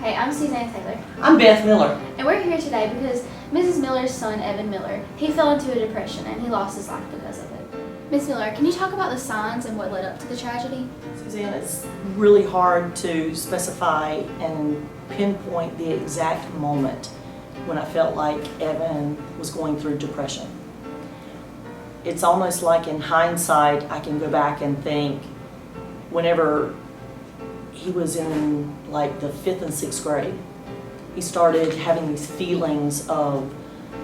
Hey, I'm Suzanne Taylor. I'm Beth Miller. And we're here today because Mrs. Miller's son, Evan Miller, he fell into a depression and he lost his life because of it. Ms. Miller, can you talk about the signs and what led up to the tragedy? Suzanne, it's really hard to specify and pinpoint the exact moment when I felt like Evan was going through depression. It's almost like in hindsight, I can go back and think whenever he was in like the 5th and 6th grade, he started having these feelings of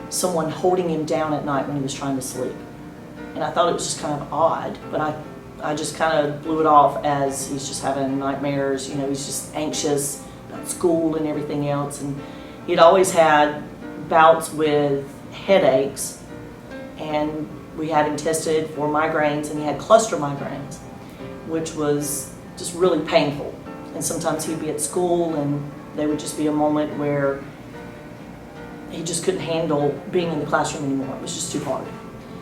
someone holding him down at night when he was trying to sleep. And I thought it was just kind of odd, but I just kind of blew it off as he's just having nightmares, you know, he's just anxious about school and everything else. And he'd always had bouts with headaches, and we had him tested for migraines, and he had cluster migraines, which was just really painful. And sometimes he'd be at school and there would just be a moment where he just couldn't handle being in the classroom anymore. It was just too hard.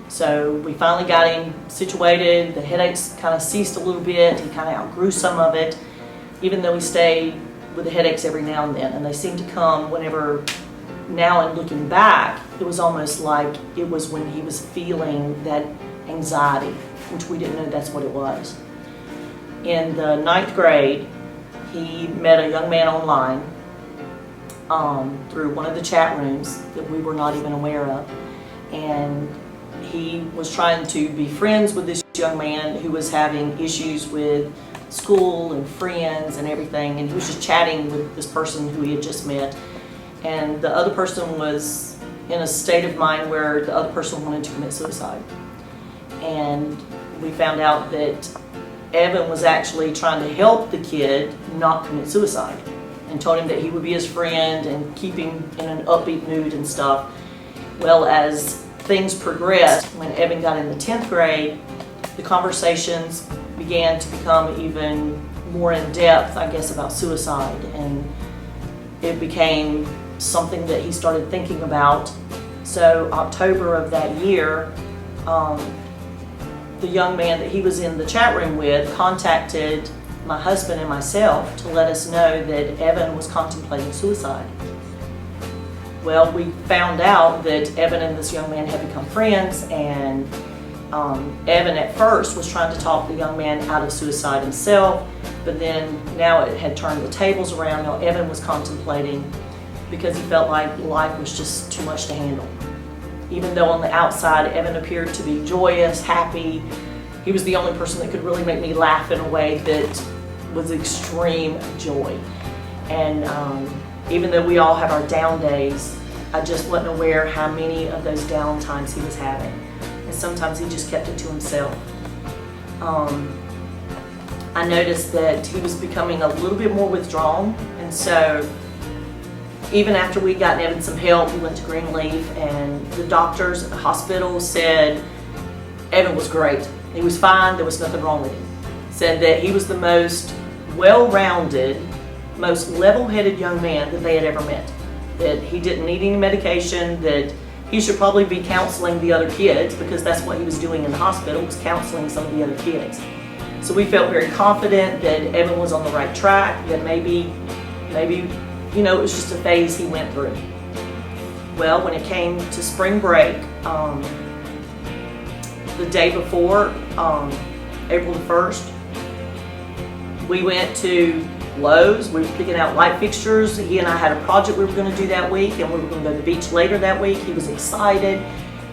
So we finally got him situated. The headaches kind of ceased a little bit. He kind of outgrew some of it, even though he stayed with the headaches every now and then. And they seemed to come whenever, now and looking back, it was almost like it was when he was feeling that anxiety, which we didn't know that's what it was. In the 9th grade, he met a young man online through one of the chat rooms that we were not even aware of. And he was trying to be friends with this young man who was having issues with school and friends and everything. And he was just chatting with this person who he had just met. And the other person was in a state of mind where the other person wanted to commit suicide. And we found out that Evan was actually trying to help the kid not commit suicide, and told him that he would be his friend and keep him in an upbeat mood and stuff. Well, as things progressed, when Evan got in the 10th grade, the conversations began to become even more in depth, I guess, about suicide, and it became something that he started thinking about. So October of that year, the young man that he was in the chat room with contacted my husband and myself to let us know that Evan was contemplating suicide. Well, we found out that Evan and this young man had become friends, and Evan at first was trying to talk the young man out of suicide himself, but then now it had turned the tables around. Now Evan was contemplating because he felt like life was just too much to handle. Even though on the outside Evan appeared to be joyous, happy, he was the only person that could really make me laugh in a way that was extreme joy. And even though we all have our down days, I just wasn't aware how many of those down times he was having. And sometimes he just kept it to himself. I noticed that he was becoming a little bit more withdrawn, and so even after we got Evan some help, we went to Greenleaf, and the doctors at the hospital said Evan was great. He was fine, there was nothing wrong with him. Said that he was the most well-rounded, most level-headed young man that they had ever met. That he didn't need any medication, that he should probably be counseling the other kids, because that's what he was doing in the hospital, was counseling some of the other kids. So we felt very confident that Evan was on the right track, that maybe, you know, it was just a phase he went through. Well, when it came to spring break, the day before, April the 1st, we went to Lowe's. We were picking out light fixtures. He and I had a project we were going to do that week, and we were going to go to the beach later that week. He was excited.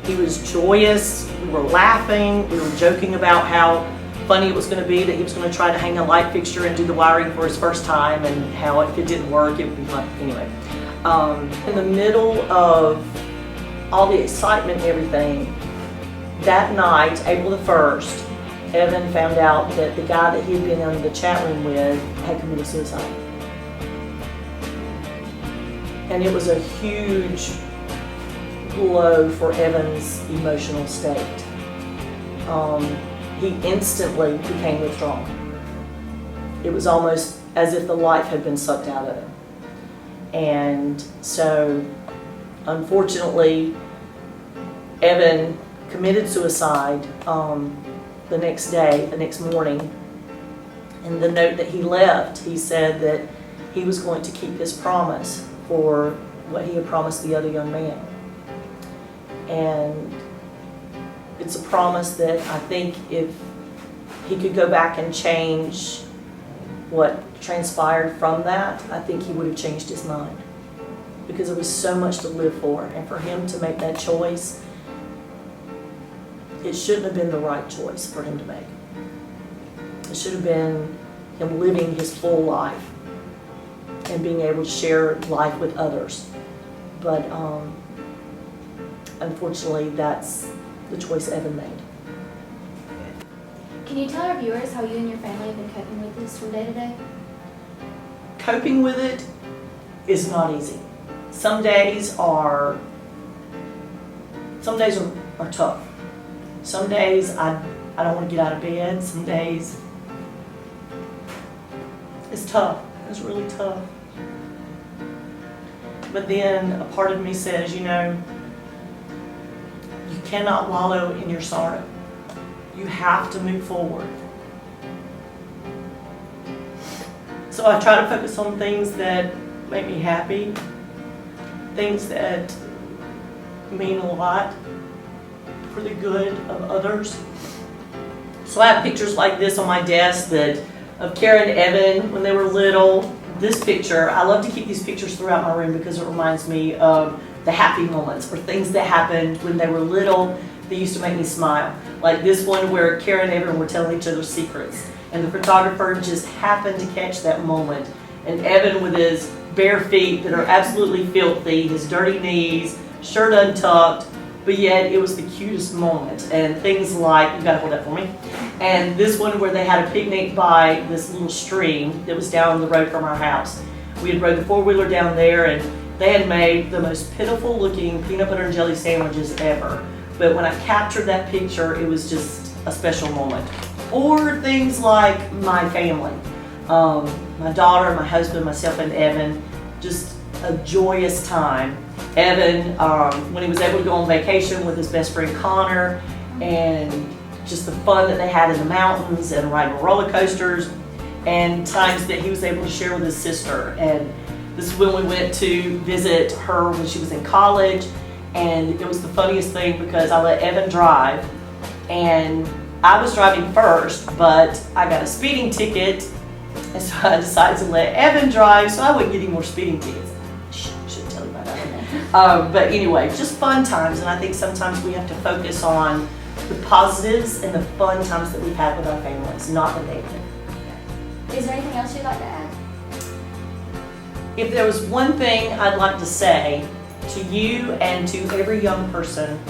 He was joyous. We were laughing. We were joking about how funny it was going to be that he was going to try to hang a light fixture and do the wiring for his first time, and how if it didn't work, it would be fun. Anyway, in the middle of all the excitement and everything, that night, April the 1st, Evan found out that the guy that he had been in the chat room with had committed suicide. And it was a huge blow for Evan's emotional state. He instantly became withdrawn. It was almost as if the life had been sucked out of him. And so, unfortunately, Evan committed suicide the next day, the next morning. In the note that he left, he said that he was going to keep his promise for what he had promised the other young man. And it's a promise that I think if he could go back and change what transpired from that, I think he would have changed his mind. Because there was so much to live for, and for him to make that choice, it shouldn't have been the right choice for him to make. It should have been him living his full life and being able to share life with others. But unfortunately, that's the choice Evan made. Can you tell our viewers how you and your family have been coping with this from day to day? Coping with it is not easy. Some days are tough. Some days I don't want to get out of bed. Some days it's tough. It's really tough. But then a part of me says, you know, you cannot wallow in your sorrow. You have to move forward. So I try to focus on things that make me happy, things that mean a lot for the good of others. So I have pictures like this on my desk of Kara and Evan when they were little. This picture, I love to keep these pictures throughout my room because it reminds me of the happy moments or things that happened when they were little that used to make me smile. Like this one where Kara and Evan were telling each other secrets, and the photographer just happened to catch that moment. And Evan with his bare feet that are absolutely filthy, his dirty knees, shirt untucked, but yet it was the cutest moment. And things like, you gotta hold that for me. And this one where they had a picnic by this little stream that was down the road from our house. We had rode the four-wheeler down there, and they had made the most pitiful looking peanut butter and jelly sandwiches ever. But when I captured that picture, it was just a special moment. Or things like my family. My daughter, my husband, myself, and Evan, just a joyous time. Evan, when he was able to go on vacation with his best friend Connor, and just the fun that they had in the mountains and riding roller coasters, and times that he was able to share with his sister. And this is when we went to visit her when she was in college, and it was the funniest thing because I let Evan drive, and I was driving first, but I got a speeding ticket, and so I decided to let Evan drive so I wouldn't get any more speeding tickets. Shouldn't tell you about that. But anyway, just fun times, and I think sometimes we have to focus on the positives and the fun times that we've had with our families, not the negative. Is there anything else you'd like to add? If there was one thing I'd like to say to you and to every young person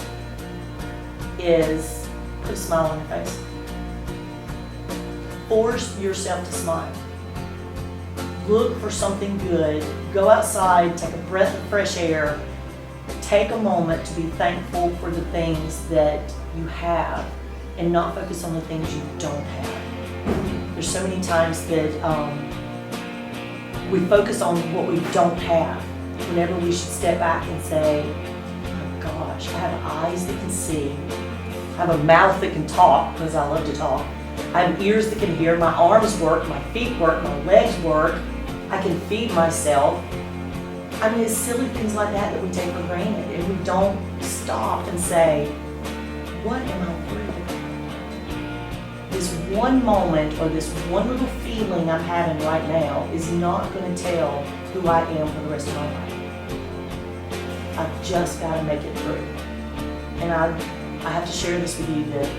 is put a smile on your face. Force yourself to smile. Look for something good. Go outside, take a breath of fresh air. Take a moment to be thankful for the things that you have and not focus on the things you don't have. There's so many times that we focus on what we don't have whenever we should step back and say, oh gosh, I have eyes that can see. I have a mouth that can talk because I love to talk. I have ears that can hear. My arms work, my feet work, my legs work. I can feed myself. I mean, it's silly things like that that we take for granted, and we don't stop and say, what am I through? This one moment or this one little feeling I'm having right now is not going to tell who I am for the rest of my life. I've just got to make it through. And I have to share this with you that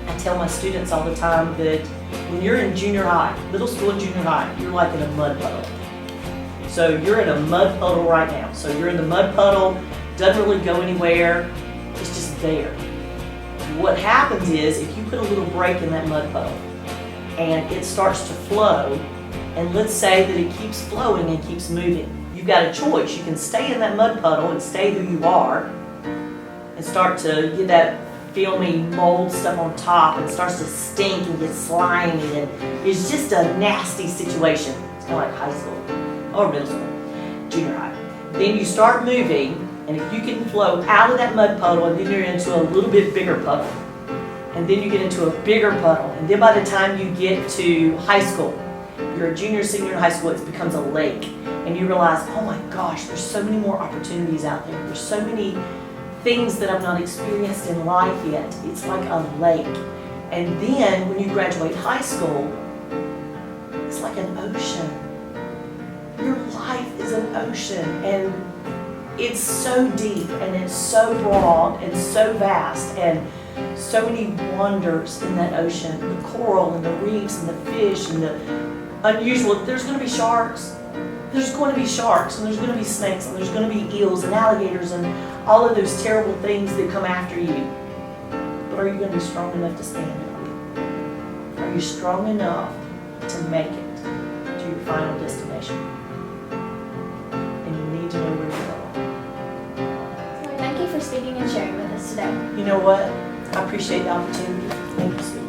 I tell my students all the time that when you're in junior high, middle school and junior high, you're like in a mud puddle. So you're in a mud puddle right now. So you're in the mud puddle, doesn't really go anywhere, it's just there. What happens is if you put a little break in that mud puddle and it starts to flow, and let's say that it keeps flowing and keeps moving, you've got a choice. You can stay in that mud puddle and stay who you are and start to get that filmy mold stuff on top, and it starts to stink and get slimy, and it's just a nasty situation. It's kind of like high school or middle school, junior high. Then you start moving, and if you can flow out of that mud puddle, and then you're into a little bit bigger puddle, and then you get into a bigger puddle, and then by the time you get to high school, you're a junior, senior in high school, it becomes a lake. And you realize, oh my gosh, there's so many more opportunities out there. There's so many things that I've not experienced in life yet. It's like a lake. And then when you graduate high school, it's like an ocean. Your life is an ocean, and it's so deep, and it's so broad, and so vast, and so many wonders in that ocean. The coral, and the reefs, and the fish, and the unusual. There's going to be sharks. There's going to be sharks, and there's going to be snakes, and there's going to be eels, and alligators, and all of those terrible things that come after you. But are you going to be strong enough to stand it? Are you strong enough to make it to your final destination? And you need to know where you're going. Thank you for speaking and sharing with us today. You know what? I appreciate the opportunity. Thank you, sweetie.